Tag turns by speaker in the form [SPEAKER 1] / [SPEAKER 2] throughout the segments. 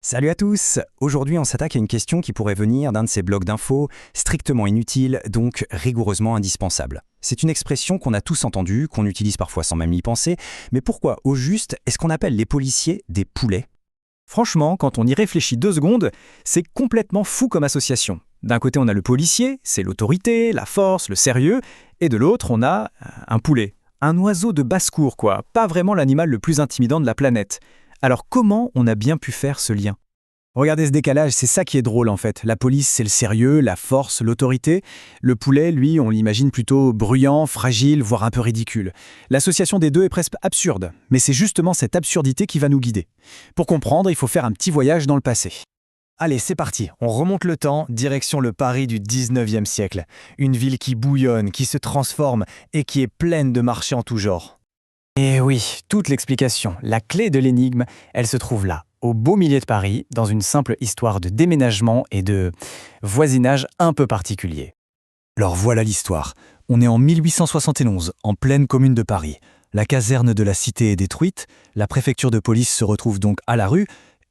[SPEAKER 1] Salut à tous! Aujourd'hui, on s'attaque à une question qui pourrait venir d'un de ces blocs d'infos, strictement inutile, donc rigoureusement indispensable. C'est une expression qu'on a tous entendue, qu'on utilise parfois sans même y penser, mais pourquoi, au juste, est-ce qu'on appelle les policiers des poulets?
[SPEAKER 2] Franchement, quand on y réfléchit 2 secondes, c'est complètement fou comme association. D'un côté, on a le policier, c'est l'autorité, la force, le sérieux, et de l'autre, on a un poulet. Un oiseau de basse-cour, quoi, pas vraiment l'animal le plus intimidant de la planète. Alors comment on a bien pu faire ce lien?
[SPEAKER 1] Regardez ce décalage, c'est ça qui est drôle en fait. La police, c'est le sérieux, la force, l'autorité. Le poulet, lui, on l'imagine plutôt bruyant, fragile, voire un peu ridicule. L'association des deux est presque absurde, mais c'est justement cette absurdité qui va nous guider. Pour comprendre, il faut faire un petit voyage dans le passé. Allez, c'est parti, on remonte le temps, direction le Paris du 19e siècle. Une ville qui bouillonne, qui se transforme et qui est pleine de marchés en tout genre. Et oui, toute l'explication, la clé de l'énigme, elle se trouve là, au beau milieu de Paris, dans une simple histoire de déménagement et de voisinage un peu particulier. Alors voilà l'histoire. On est en 1871, en pleine commune de Paris. La caserne de la Cité est détruite, la préfecture de police se retrouve donc à la rue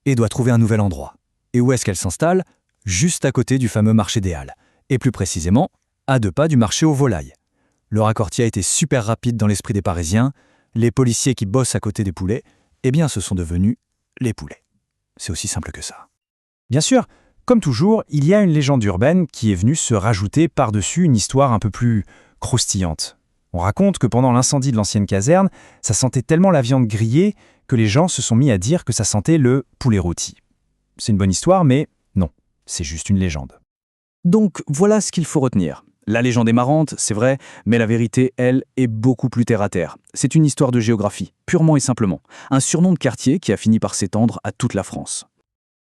[SPEAKER 1] et doit trouver un nouvel endroit. Et où est-ce qu'elle s'installe? Juste à côté du fameux marché des Halles. Et plus précisément, à 2 pas du marché aux volailles. Le raccourci a été super rapide dans l'esprit des Parisiens. Les policiers qui bossent à côté des poulets, eh bien ce sont devenus les poulets. C'est aussi simple que ça. Bien sûr, comme toujours, il y a une légende urbaine qui est venue se rajouter par-dessus une histoire un peu plus croustillante. On raconte que pendant l'incendie de l'ancienne caserne, ça sentait tellement la viande grillée que les gens se sont mis à dire que ça sentait le poulet rôti. C'est une bonne histoire, mais non, c'est juste une légende.
[SPEAKER 2] Donc voilà ce qu'il faut retenir. La légende est marrante, c'est vrai, mais la vérité, elle, est beaucoup plus terre-à-terre. C'est une histoire de géographie, purement et simplement. Un surnom de quartier qui a fini par s'étendre à toute la France.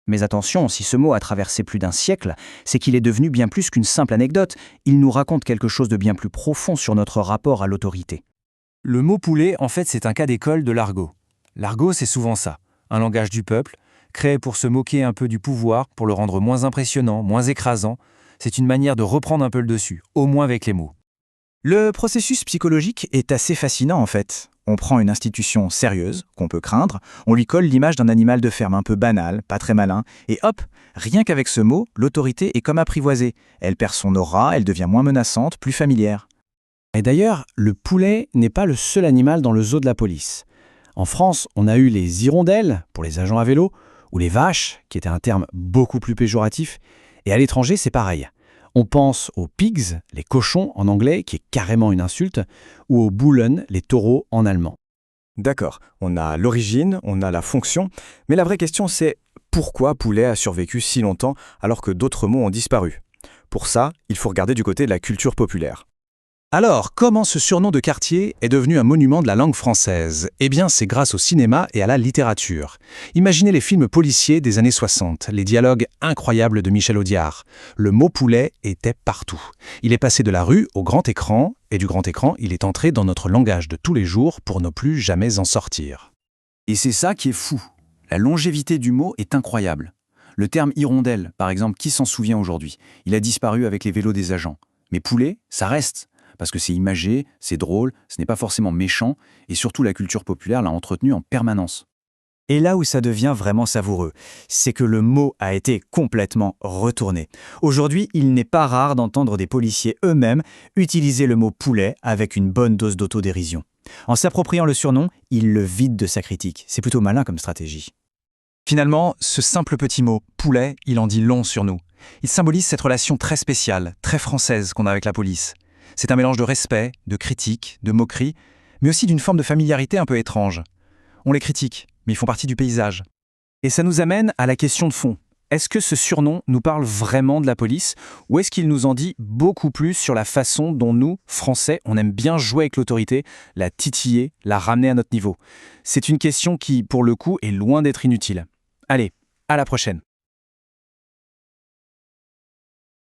[SPEAKER 3] Mais attention, si ce mot a traversé plus d'un siècle, c'est qu'il est devenu bien plus qu'une simple anecdote. Il nous raconte quelque chose de bien plus profond sur notre rapport à l'autorité.
[SPEAKER 1] Le mot poulet, en fait, c'est un cas d'école de l'argot. L'argot, c'est souvent ça, un langage du peuple, créé pour se moquer un peu du pouvoir, pour le rendre moins impressionnant, moins écrasant. C'est une manière de reprendre un peu le dessus, au moins avec les mots.
[SPEAKER 2] Le processus psychologique est assez fascinant en fait. On prend une institution sérieuse, qu'on peut craindre, on lui colle l'image d'un animal de ferme un peu banal, pas très malin, et hop, rien qu'avec ce mot, l'autorité est comme apprivoisée. Elle perd son aura, elle devient moins menaçante, plus familière.
[SPEAKER 1] Et d'ailleurs, le poulet n'est pas le seul animal dans le zoo de la police. En France, on a eu les hirondelles, pour les agents à vélo, ou les vaches, qui était un terme beaucoup plus péjoratif, et à l'étranger, c'est pareil. On pense aux pigs, les cochons en anglais, qui est carrément une insulte, ou aux Bullen, les taureaux en allemand.
[SPEAKER 4] D'accord, on a l'origine, on a la fonction, mais la vraie question c'est pourquoi poulet a survécu si longtemps alors que d'autres mots ont disparu? Pour ça, il faut regarder du côté de la culture populaire.
[SPEAKER 2] Alors, comment ce surnom de quartier est devenu un monument de la langue française? Eh bien, c'est grâce au cinéma et à la littérature. Imaginez les films policiers des années 60, les dialogues incroyables de Michel Audiard. Le mot poulet était partout. Il est passé de la rue au grand écran, et du grand écran, il est entré dans notre langage de tous les jours pour ne plus jamais en sortir.
[SPEAKER 3] Et c'est ça qui est fou. La longévité du mot est incroyable. Le terme hirondelle, par exemple, qui s'en souvient aujourd'hui? Il a disparu avec les vélos des agents. Mais poulet, ça reste. Parce que c'est imagé, c'est drôle, ce n'est pas forcément méchant, et surtout la culture populaire l'a entretenu en permanence.
[SPEAKER 2] Et là où ça devient vraiment savoureux, c'est que le mot a été complètement retourné. Aujourd'hui, il n'est pas rare d'entendre des policiers eux-mêmes utiliser le mot poulet avec une bonne dose d'autodérision. En s'appropriant le surnom, ils le vident de sa critique. C'est plutôt malin comme stratégie. Finalement, ce simple petit mot « poulet », il en dit long sur nous. Il symbolise cette relation très spéciale, très française qu'on a avec la police. C'est un mélange de respect, de critique, de moquerie, mais aussi d'une forme de familiarité un peu étrange. On les critique, mais ils font partie du paysage. Et ça nous amène à la question de fond. Est-ce que ce surnom nous parle vraiment de la police, ou est-ce qu'il nous en dit beaucoup plus sur la façon dont nous, Français, on aime bien jouer avec l'autorité, la titiller, la ramener à notre niveau? C'est une question qui, pour le coup, est loin d'être inutile. Allez, à la prochaine.